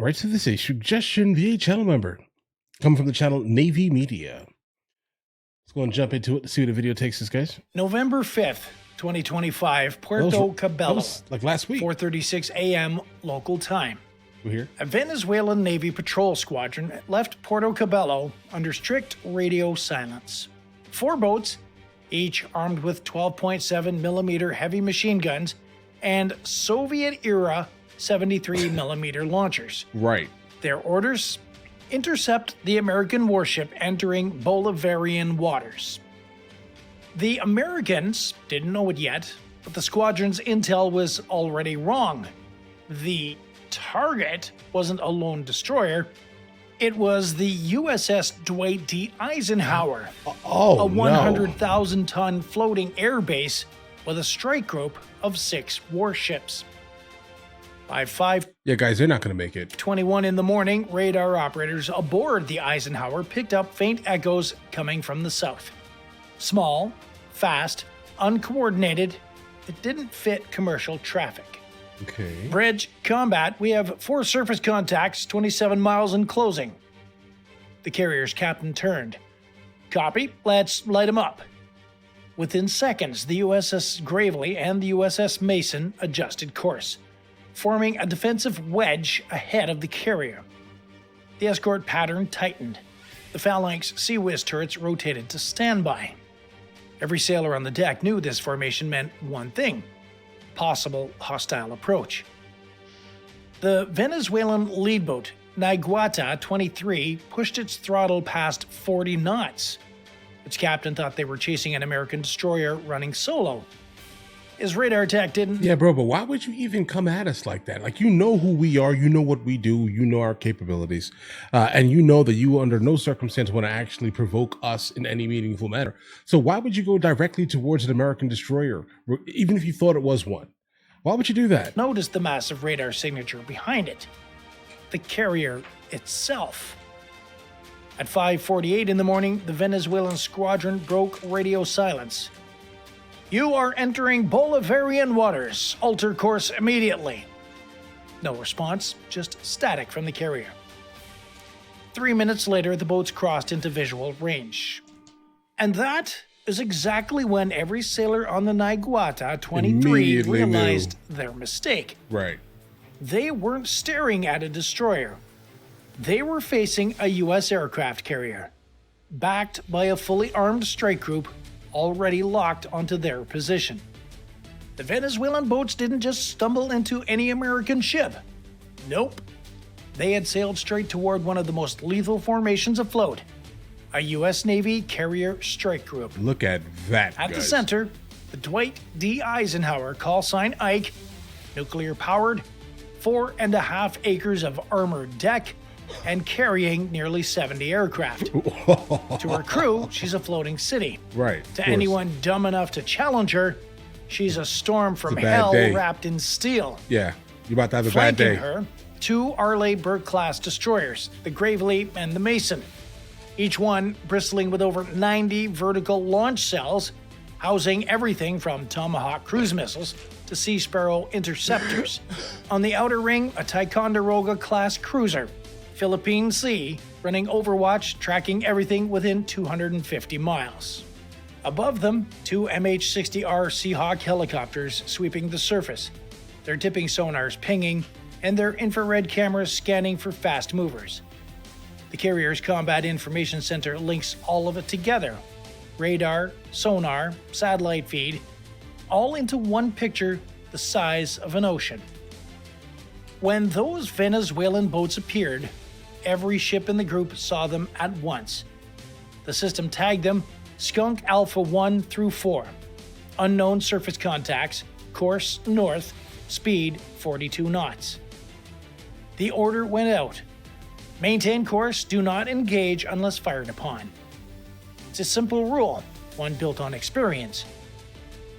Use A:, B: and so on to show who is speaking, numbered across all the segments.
A: All right, so this is a suggestion via channel member. Come from the channel Navy Media. Let's go and jump into it to see what the video takes us, guys.
B: November 5th, 2025, Puerto Cabello.
A: Like last week.
B: 4:36 a.m. local time.
A: We're here.
B: A Venezuelan Navy patrol squadron left Puerto Cabello under strict radio silence. 4 boats, each armed with 12.7 millimeter heavy machine guns and Soviet-era 73 millimeter launchers.
A: Right.
B: Their orders: intercept the American warship entering Bolivarian waters. The Americans didn't know it yet, but the squadron's intel was already wrong. The target wasn't a lone destroyer. It was the USS Dwight D. Eisenhower, a 100,000-ton floating air base with a strike group of 6 warships. By 5:21
A: Yeah, guys, they're not going to make it.
B: in the morning, radar operators aboard the Eisenhower picked up faint echoes coming from the south. Small, fast, uncoordinated, it didn't fit commercial traffic.
A: Okay.
B: Bridge, combat, we have 4 surface contacts, 27 miles in closing. The carrier's captain turned. Copy, let's light them up. Within seconds, the USS Gravely and the USS Mason adjusted course, forming a defensive wedge ahead of the carrier. The escort pattern tightened. The Phalanx Sea Whiz turrets rotated to standby. Every sailor on the deck knew this formation meant one thing: possible hostile approach. The Venezuelan lead boat, Naguata 23, pushed its throttle past 40 knots. Its captain thought they were chasing an American destroyer running solo. His radar tech didn't...
A: Yeah, bro, but why would you even come at us like that? Like, you know who we are, you know what we do, you know our capabilities, and you know that you under no circumstance want to actually provoke us in any meaningful manner. So why would you go directly towards an American destroyer, even if you thought it was one? Why would you do that?
B: Notice the massive radar signature behind it. The carrier itself. At 5:48 in the morning, the Venezuelan squadron broke radio silence. You are entering Bolivarian waters. Alter course immediately. No response, just static from the carrier. 3 minutes later, the boats crossed into visual range. And that is exactly when every sailor on the Naguata 23 realized their mistake.
A: Right.
B: They weren't staring at a destroyer. They were facing a U.S. aircraft carrier, backed by a fully armed strike group already locked onto their position. The Venezuelan boats didn't just stumble into any American ship. Nope. They had sailed straight toward one of the most lethal formations afloat, a U.S. Navy carrier strike group.
A: Look at that,
B: At
A: guys.
B: the center, the Dwight D. Eisenhower, call sign Ike, nuclear-powered, 4.5 acres of armored deck, and carrying nearly 70 aircraft. To her crew, she's a floating city.
A: Right.
B: To anyone dumb enough to challenge her, she's a storm from hell wrapped in steel.
A: Yeah, you're about to have a bad day.
B: Flanking her, 2 Arleigh-Burke-class destroyers, the Gravely and the Mason, each one bristling with over 90 vertical launch cells, housing everything from Tomahawk cruise missiles to Sea Sparrow interceptors. On the outer ring, a Ticonderoga-class cruiser, Philippine Sea, running overwatch, tracking everything within 250 miles. Above them, 2 MH-60R Seahawk helicopters sweeping the surface, their tipping sonars pinging, and their infrared cameras scanning for fast movers. The carrier's Combat Information Center links all of it together: radar, sonar, satellite feed, all into one picture the size of an ocean. When those Venezuelan boats appeared, every ship in the group saw them at once. The system tagged them Skunk Alpha 1 through 4. Unknown surface contacts, course north, speed 42 knots. The order went out: maintain course, do not engage unless fired upon. It's a simple rule, one built on experience.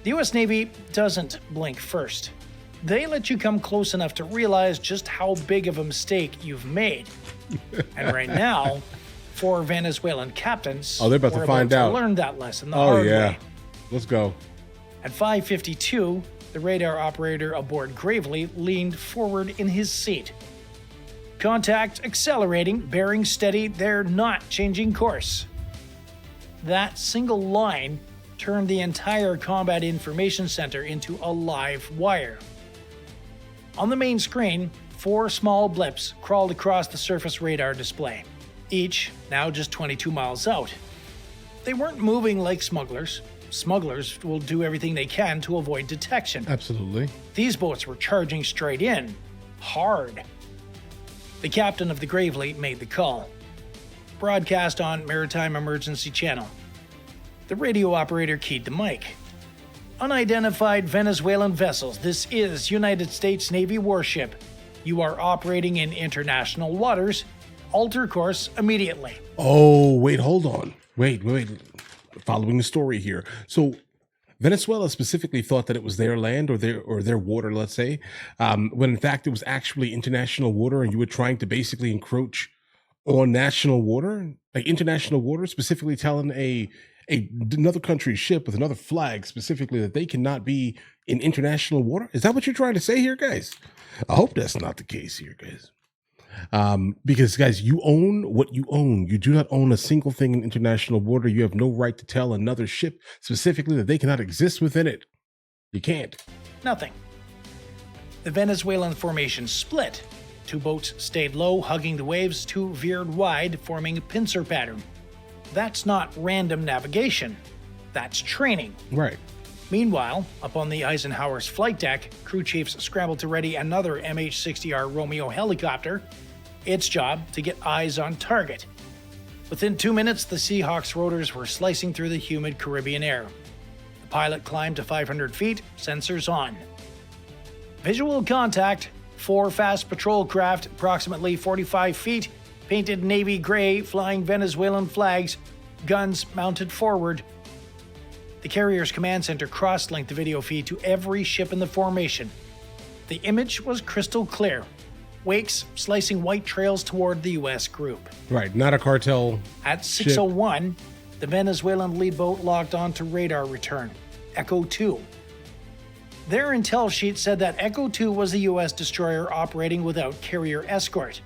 B: The US Navy doesn't blink first. They let you come close enough to realize just how big of a mistake you've made. And right now, 4 Venezuelan captains
A: they're about to find out.
B: Learn that lesson the hard way.
A: Let's go.
B: At 5:52, the radar operator aboard Gravely leaned forward in his seat. Contact accelerating, bearing steady, they're not changing course. That single line turned the entire Combat Information Center into a live wire. On the main screen, 4 small blips crawled across the surface radar display, each now just 22 miles out. They weren't moving like smugglers. Smugglers will do everything they can to avoid detection.
A: Absolutely.
B: These boats were charging straight in, hard. The captain of the Gravely made the call. Broadcast on Maritime Emergency Channel. The radio operator keyed the mic. Unidentified Venezuelan vessels, this is United States Navy warship. You are operating in international waters. Alter course immediately.
A: Oh, wait, hold on. Wait. Following the story here. So Venezuela specifically thought that it was their land or their water, let's say, when in fact it was actually international water, and you were trying to basically encroach on national water, like international water, specifically telling another country's ship with another flag specifically that they cannot be in international water. Is that what you're trying to say here, guys? I hope that's not the case here, guys. Because guys, you own what you own. You do not own a single thing in international water. You have no right to tell another ship specifically that they cannot exist within it. You can't.
B: Nothing. The Venezuelan formation split. 2 boats stayed low, hugging the waves. 2 veered wide, forming a pincer pattern. That's not random navigation. That's training.
A: Right.
B: Meanwhile, up on the Eisenhower's flight deck, crew chiefs scrambled to ready another MH-60R Romeo helicopter. Its job to get eyes on target. Within 2 minutes, the Seahawk's rotors were slicing through the humid Caribbean air. The pilot climbed to 500 feet, sensors on. Visual contact, 4 fast patrol craft, approximately 45 feet, painted navy gray, flying Venezuelan flags, guns mounted forward. The carrier's command center cross-linked the video feed to every ship in the formation. The image was crystal clear. Wakes slicing white trails toward the U.S. group.
A: Right, not a cartel.
B: At 6:01, the Venezuelan lead boat locked on to radar return, Echo 2. Their intel sheet said that Echo 2 was a U.S. destroyer operating without carrier escort.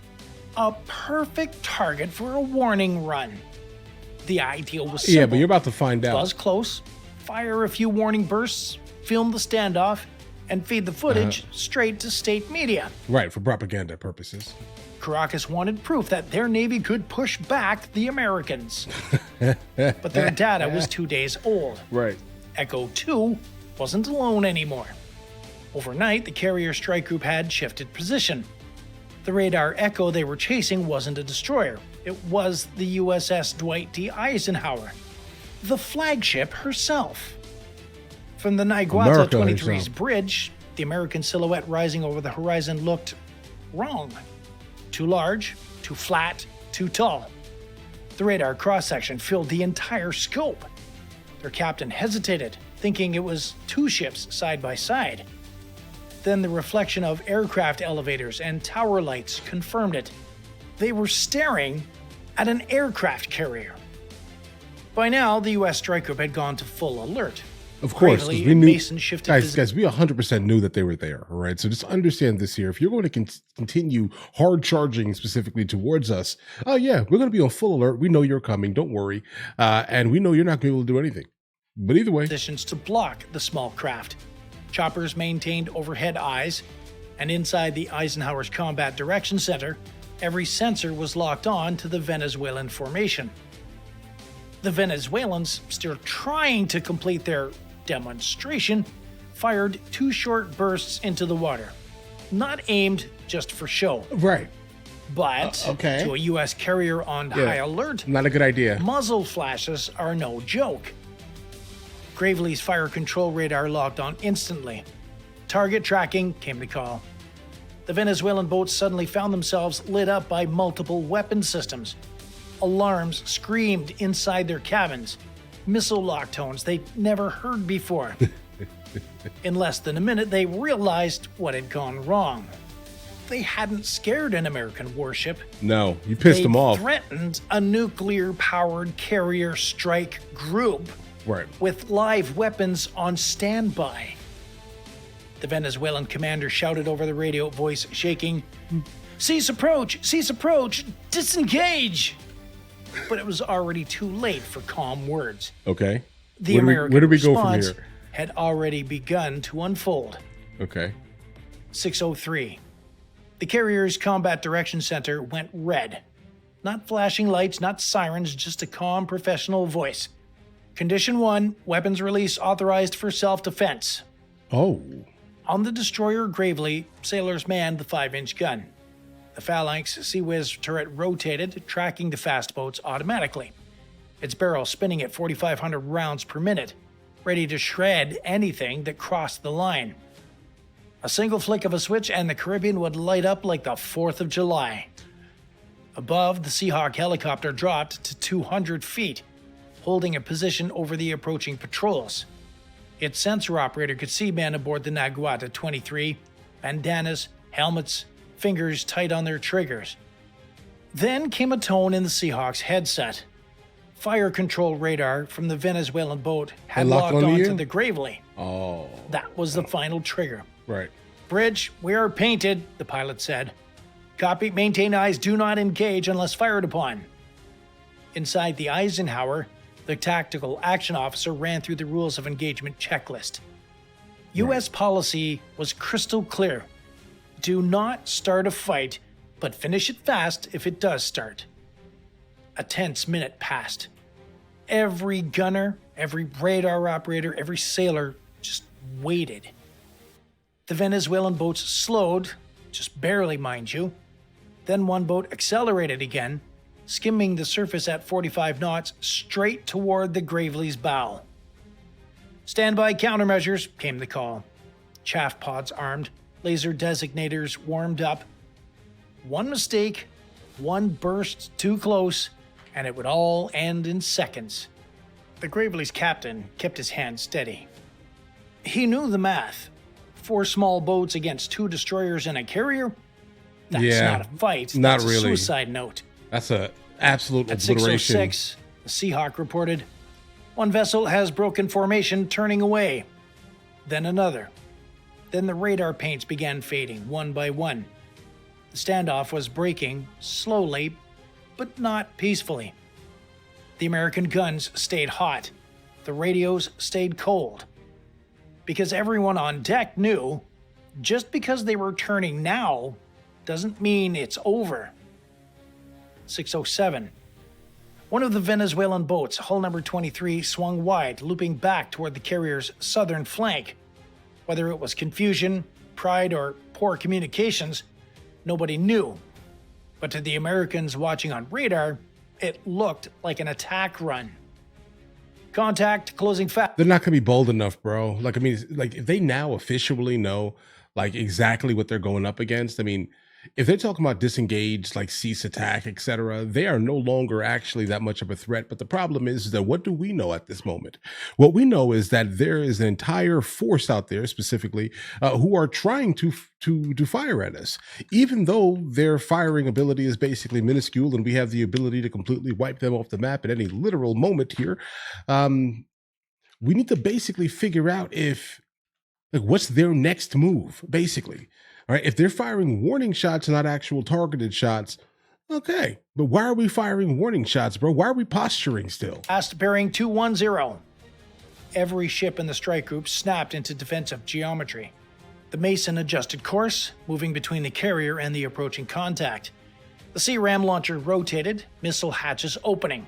B: A perfect target for a warning run. The idea was simple.
A: Yeah, but you're about to find out.
B: Buzz close, fire a few warning bursts, film the standoff, and feed the footage straight to state media.
A: Right, for propaganda purposes.
B: Caracas wanted proof that their Navy could push back the Americans. But their data was 2 days old.
A: Right.
B: Echo 2 wasn't alone anymore. Overnight, the carrier strike group had shifted position. The radar Echo they were chasing wasn't a destroyer. It was the USS Dwight D. Eisenhower, the flagship herself. From the Naiguatl 23's bridge, the American silhouette rising over the horizon looked wrong. Too large, too flat, too tall. The radar cross-section filled the entire scope. Their captain hesitated, thinking it was 2 ships side by side. Then the reflection of aircraft elevators and tower lights confirmed it. They were staring at an aircraft carrier. By now, the U.S. strike group had gone to full alert.
A: Of course,
B: Gravely,
A: we knew,
B: Mason shifted
A: guys, we 100% knew that they were there, all right? So just understand this here. If you're going to continue hard charging specifically towards us, oh yeah, we're going to be on full alert. We know you're coming, don't worry. And we know you're not going to be able to do anything. But either way.
B: Positions to block the small craft. Choppers maintained overhead eyes, and inside the Eisenhower's Combat Direction Center, every sensor was locked on to the Venezuelan formation. The Venezuelans, still trying to complete their demonstration, fired 2 short bursts into the water. Not aimed just for show.
A: Right.
B: But to a U.S. carrier on high alert,
A: not a good idea.
B: Muzzle flashes are no joke. Gravely's fire control radar locked on instantly. Target tracking came to call. The Venezuelan boats suddenly found themselves lit up by multiple weapon systems. Alarms screamed inside their cabins. Missile lock tones they'd never heard before. In less than a minute, they realized what had gone wrong. They hadn't scared an American warship.
A: No, you pissed them off.
B: They threatened a nuclear-powered carrier strike group with live weapons on standby. The Venezuelan commander shouted over the radio, voice shaking, Cease approach, disengage. But it was already too late for calm words.
A: Okay.
B: The American
A: where do we go from
B: response
A: here?
B: had already begun to unfold.
A: Okay.
B: 6:03. The carrier's combat direction center went red. Not flashing lights, not sirens, just a calm professional voice. Condition 1, weapons release authorized for self-defense.
A: Oh.
B: On the destroyer Gravely, sailors manned the 5-inch gun. The Phalanx Sea Whiz turret rotated, tracking the fast boats automatically. Its barrel spinning at 4,500 rounds per minute, ready to shred anything that crossed the line. A single flick of a switch and the Caribbean would light up like the 4th of July. Above, the Seahawk helicopter dropped to 200 feet, holding a position over the approaching patrols. Its sensor operator could see men aboard the Naguata 23, bandanas, helmets, fingers tight on their triggers. Then came a tone in the Seahawk's headset. Fire control radar from the Venezuelan boat had locked onto the Gravely.
A: Oh.
B: That was the final trigger.
A: Right.
B: Bridge, we are painted, the pilot said. Copy, maintain eyes, do not engage unless fired upon. Inside the Eisenhower, the tactical action officer ran through the rules of engagement checklist. U.S. policy was crystal clear. Do not start a fight, but finish it fast if it does start. A tense minute passed. Every gunner, every radar operator, every sailor just waited. The Venezuelan boats slowed, just barely, mind you. Then one boat accelerated again, skimming the surface at 45 knots straight toward the Gravely's bow. Standby countermeasures, came the call. Chaff pods armed, laser designators warmed up. One mistake, one burst too close, and it would all end in seconds. The Gravely's captain kept his hand steady. He knew the math. 4 small boats against 2 destroyers and a carrier? That's not a fight.
A: Not
B: That's
A: really.
B: A suicide note.
A: That's a absolute
B: At
A: obliteration.
B: 6:06, the Seahawk reported, one vessel has broken formation, turning away. Then another. Then the radar paints began fading, one by one. The standoff was breaking, slowly, but not peacefully. The American guns stayed hot. The radios stayed cold. Because everyone on deck knew, just because they were turning now doesn't mean it's over. 6:07. One of the Venezuelan boats, hull number 23, swung wide, looping back toward the carrier's southern flank. Whether it was confusion, pride, or poor communications, nobody knew. But to the Americans watching on radar, it looked like an attack run. Contact closing fast.
A: They're not gonna be bold enough, bro. Like, I mean, like if they now officially know like exactly what they're going up against, I mean, if they're talking about disengage, like cease attack, etc., they are no longer actually that much of a threat. But the problem is that what do we know at this moment? What we know is that there is an entire force out there, specifically, who are trying to fire at us, even though their firing ability is basically minuscule, and we have the ability to completely wipe them off the map at any literal moment here. We need to basically figure out if, like, what's their next move, basically. All right, if they're firing warning shots, not actual targeted shots, okay. But why are we firing warning shots, bro? Why are we posturing still?
B: Fast bearing 210. Every ship in the strike group snapped into defensive geometry. The Mason adjusted course, moving between the carrier and the approaching contact. The Sea Ram launcher rotated, missile hatches opening.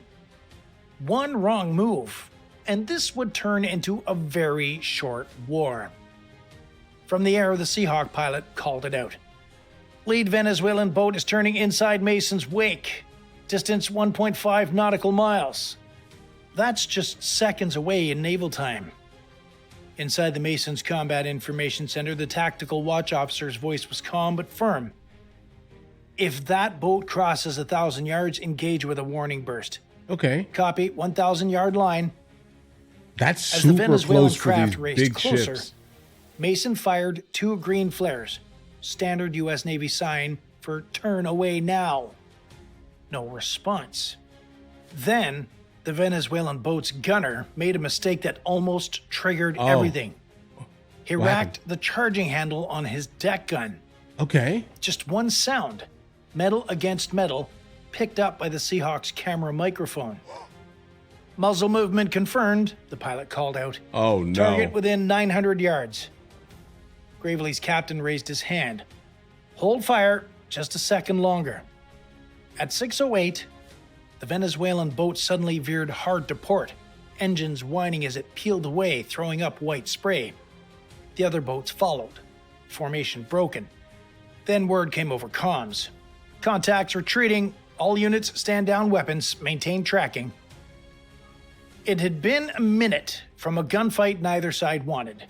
B: One wrong move, and this would turn into a very short war. From the air, the Seahawk pilot called it out. Lead Venezuelan boat is turning inside Mason's wake. Distance 1.5 nautical miles. That's just seconds away in naval time. Inside the Mason's Combat Information Center, the tactical watch officer's voice was calm but firm. If that boat crosses 1,000 yards, engage with a warning burst.
A: Okay.
B: Copy, 1,000-yard line.
A: That's
B: As the
A: super
B: Venezuelan
A: close for
B: craft
A: these
B: raced
A: big
B: closer,
A: ships.
B: Mason fired 2 green flares, standard U.S. Navy sign for turn away now. No response. Then, the Venezuelan boat's gunner made a mistake that almost triggered everything. He
A: What
B: racked
A: happened?
B: the charging handle on his deck gun.
A: Okay.
B: Just one sound, metal against metal, picked up by the Seahawks camera microphone. Muzzle movement confirmed, the pilot called out.
A: Oh, no.
B: Target within 900 yards. Gravely's captain raised his hand. Hold fire just a second longer. At 6:08, the Venezuelan boat suddenly veered hard to port, engines whining as it peeled away, throwing up white spray. The other boats followed, formation broken. Then word came over comms. Contacts retreating, all units stand down weapons, maintain tracking. It had been a minute from a gunfight neither side wanted,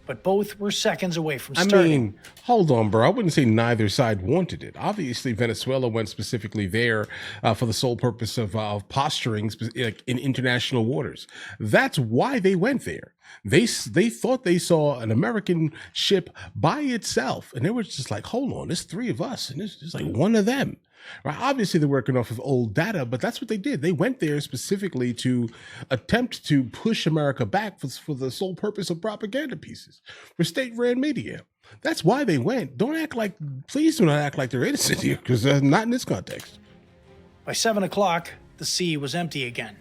B: but both were seconds away from starting.
A: I mean, hold on, bro. I wouldn't say neither side wanted it. Obviously, Venezuela went specifically there for the sole purpose of posturing in international waters. That's why they went there. They thought they saw an American ship by itself, and they were just like, hold on, there's three of us, and there's like one of them. Right? Obviously, they're working off of old data, but that's what they did. They went there specifically to attempt to push America back for the sole purpose of propaganda pieces for state-ran media. That's why they went. Please do not act like they're innocent here, because not in this context.
B: By 7 o'clock, the sea was empty again.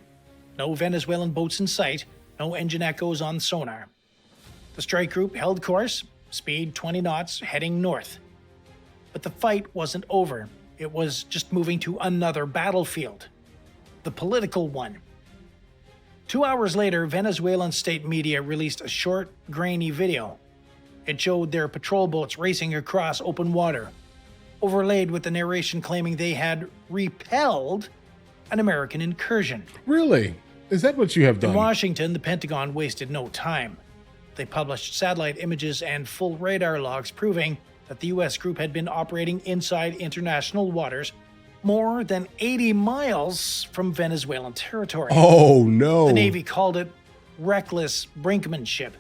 B: No Venezuelan boats in sight, no engine echoes on sonar. The strike group held course, speed 20 knots, heading north. But the fight wasn't over. It was just moving to another battlefield, the political one. 2 hours later, Venezuelan state media released a short, grainy video. It showed their patrol boats racing across open water, overlaid with the narration claiming they had repelled an American incursion.
A: Really? Is that what you have done?
B: In Washington, the Pentagon wasted no time. They published satellite images and full radar logs proving that the U.S. group had been operating inside international waters more than 80 miles from Venezuelan territory.
A: Oh, no.
B: The Navy called it reckless brinkmanship.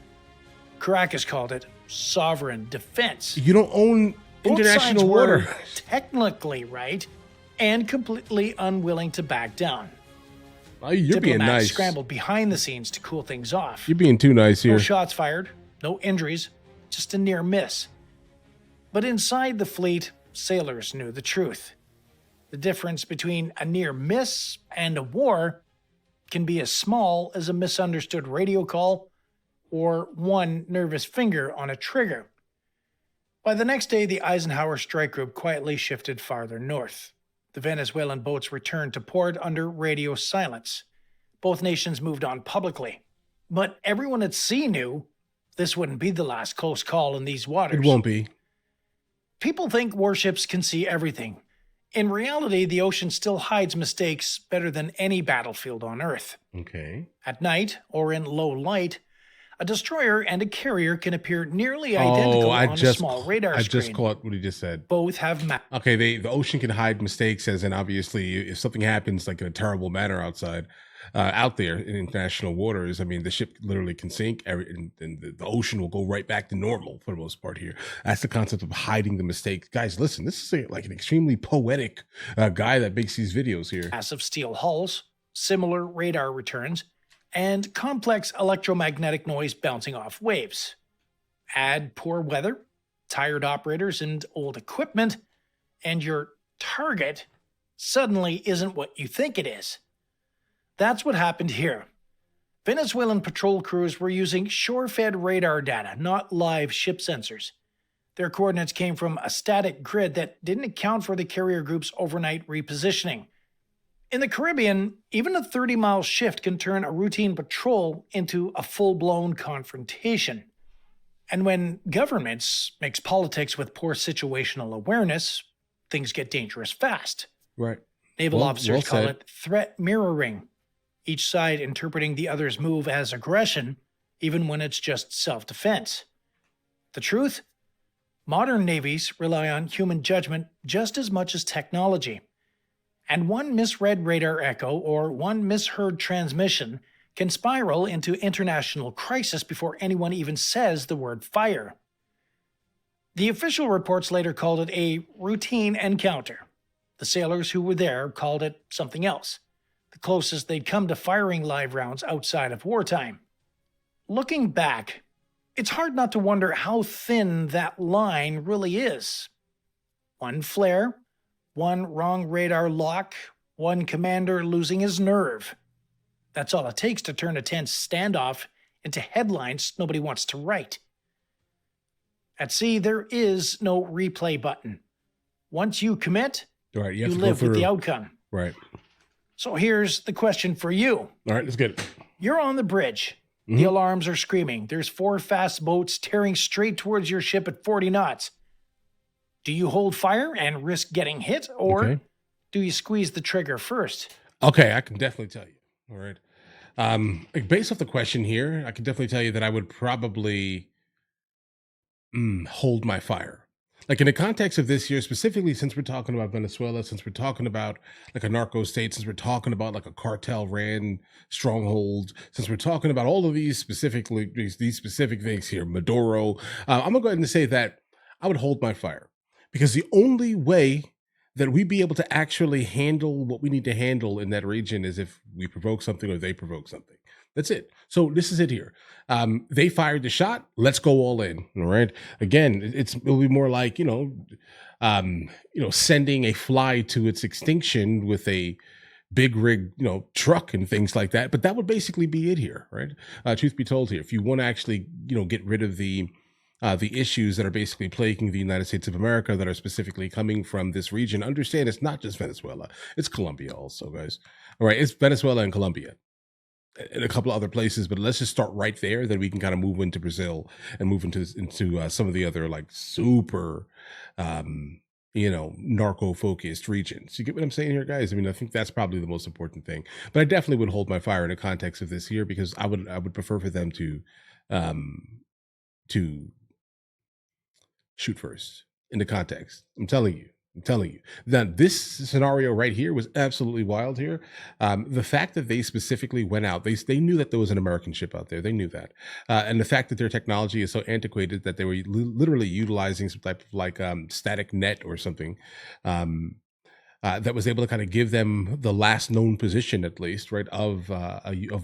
B: Caracas called it sovereign defense.
A: You don't own international water.
B: Both sides were technically right and completely unwilling to back down.
A: Oh, you're being
B: Diplomats
A: nice.
B: scrambled behind the scenes to cool things off.
A: You're being too nice here.
B: No shots fired, no injuries, just a near miss. But inside the fleet, sailors knew the truth. The difference between a near miss and a war can be as small as a misunderstood radio call or one nervous finger on a trigger. By the next day, the Eisenhower strike group quietly shifted farther north. The Venezuelan boats returned to port under radio silence. Both nations moved on publicly. But everyone at sea knew this wouldn't be the last close call in these waters.
A: It won't be.
B: People think warships can see everything. In reality, the ocean still hides mistakes better than any battlefield on Earth.
A: Okay.
B: At night, or in low light, a destroyer and a carrier can appear nearly identical on a small radar screen.
A: I just caught what he just said.
B: Both have
A: Okay, the ocean can hide mistakes, as in obviously if something happens like in a terrible manner out there in international waters, I mean, the ship literally can sink, and the ocean will go right back to normal for the most part here. That's the concept of hiding the mistakes. Guys, listen, this is like an extremely poetic guy that makes these videos here.
B: Massive steel hulls, similar radar returns, and complex electromagnetic noise bouncing off waves. Add poor weather, tired operators, and old equipment, and your target suddenly isn't what you think it is. That's what happened here. Venezuelan patrol crews were using shore-fed radar data, not live ship sensors. Their coordinates came from a static grid that didn't account for the carrier group's overnight repositioning. In the Caribbean, even a 30-mile shift can turn a routine patrol into a full-blown confrontation. And when governments mix politics with poor situational awareness, things get dangerous fast.
A: Right.
B: Naval officers call it threat mirroring, each side interpreting the other's move as aggression, even when it's just self-defense. The truth? Modern navies rely on human judgment just as much as technology. And one misread radar echo or one misheard transmission can spiral into international crisis before anyone even says the word fire. The official reports later called it a routine encounter. The sailors who were there called it something else, the closest they'd come to firing live rounds outside of wartime. Looking back, it's hard not to wonder how thin that line really is. One flare, One wrong radar lock, one commander losing his nerve. That's all it takes to turn a tense standoff into headlines nobody wants to write. At sea, there is no replay button. Once you commit,
A: Right,
B: you live with the outcome.
A: Right.
B: So here's the question for you.
A: All right, let's get it.
B: You're on the bridge. The alarms are screaming. There's 4 fast boats tearing straight towards your ship at 40 knots. Do you hold fire and risk getting hit, or do you squeeze the trigger first?
A: Okay, I can definitely tell you. All right. Like based off the question here, I can definitely tell you that I would probably hold my fire. Like in the context of this year, specifically since we're talking about Venezuela, since we're talking about like a narco state, since we're talking about like a cartel ran stronghold, since we're talking about all of these specific things here, Maduro, I'm gonna go ahead and say that I would hold my fire, because the only way that we be able to actually handle what we need to handle in that region is if we provoke something or they provoke something. That's it. So this is it here. They fired the shot. Let's go all in. All right. Again, it'll be more like, sending a fly to its extinction with a big rig, truck and things like that. But that would basically be it here, right? Truth be told here, if you want to actually, get rid of the issues that are basically plaguing the United States of America that are specifically coming from this region, understand it's not just Venezuela. It's Colombia also, guys. All right. It's Venezuela and Colombia and a couple of other places, but let's just start right there. Then we can kind of move into Brazil and move into some of the other like super, narco focused regions. You get what I'm saying here, guys? I mean, I think that's probably the most important thing, but I definitely would hold my fire in the context of this here, because I would prefer for them to shoot first in the context. I'm telling you. Now, this scenario right here was absolutely wild here. The fact that they specifically went out, they knew that there was an American ship out there. They knew that. And the fact that their technology is so antiquated that they were literally utilizing some type of like static net or something that was able to kind of give them the last known position, at least, right, of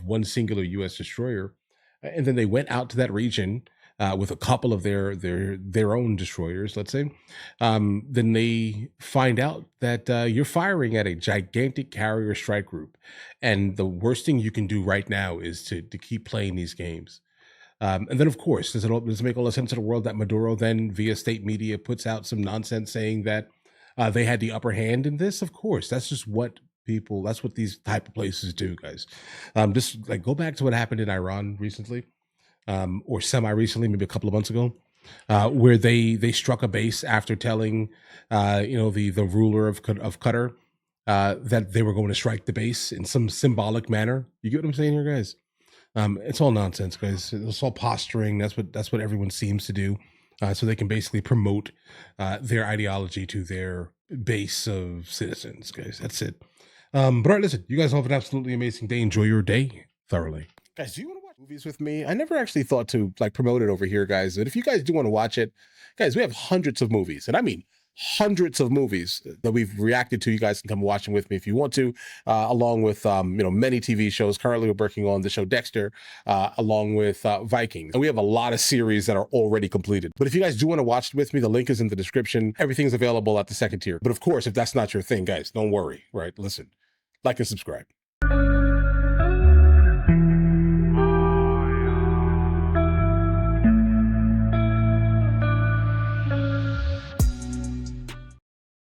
A: one singular U.S. destroyer. And then they went out to that region with a couple of their own destroyers, let's say, then they find out that you're firing at a gigantic carrier strike group, and the worst thing you can do right now is to keep playing these games. And then, of course, does it make all the sense in the world that Maduro then, via state media, puts out some nonsense saying that they had the upper hand in this? Of course, that's just what that's what these type of places do, guys. Just like go back to what happened in Iran recently. Or semi-recently, maybe a couple of months ago, where they struck a base after telling, the ruler of Qatar that they were going to strike the base in some symbolic manner. You get what I'm saying here, guys? It's all nonsense, guys. It's all posturing. That's what everyone seems to do, so they can basically promote their ideology to their base of citizens, guys. That's it. But all right, listen, you guys have an absolutely amazing day. Enjoy your day thoroughly. Guys, do you want to watch movies with me? I never actually thought to like promote it over here, guys. But if you guys do want to watch it, guys, we have hundreds of movies, and I mean hundreds of movies that we've reacted to. You guys can come watch them with me if you want to, along with many TV shows. Currently, we're working on the show Dexter, along with Vikings, and we have a lot of series that are already completed. But if you guys do want to watch it with me, the link is in the description. Everything's available at the second tier. But of course, if that's not your thing, guys, don't worry. Right? Listen, like and subscribe.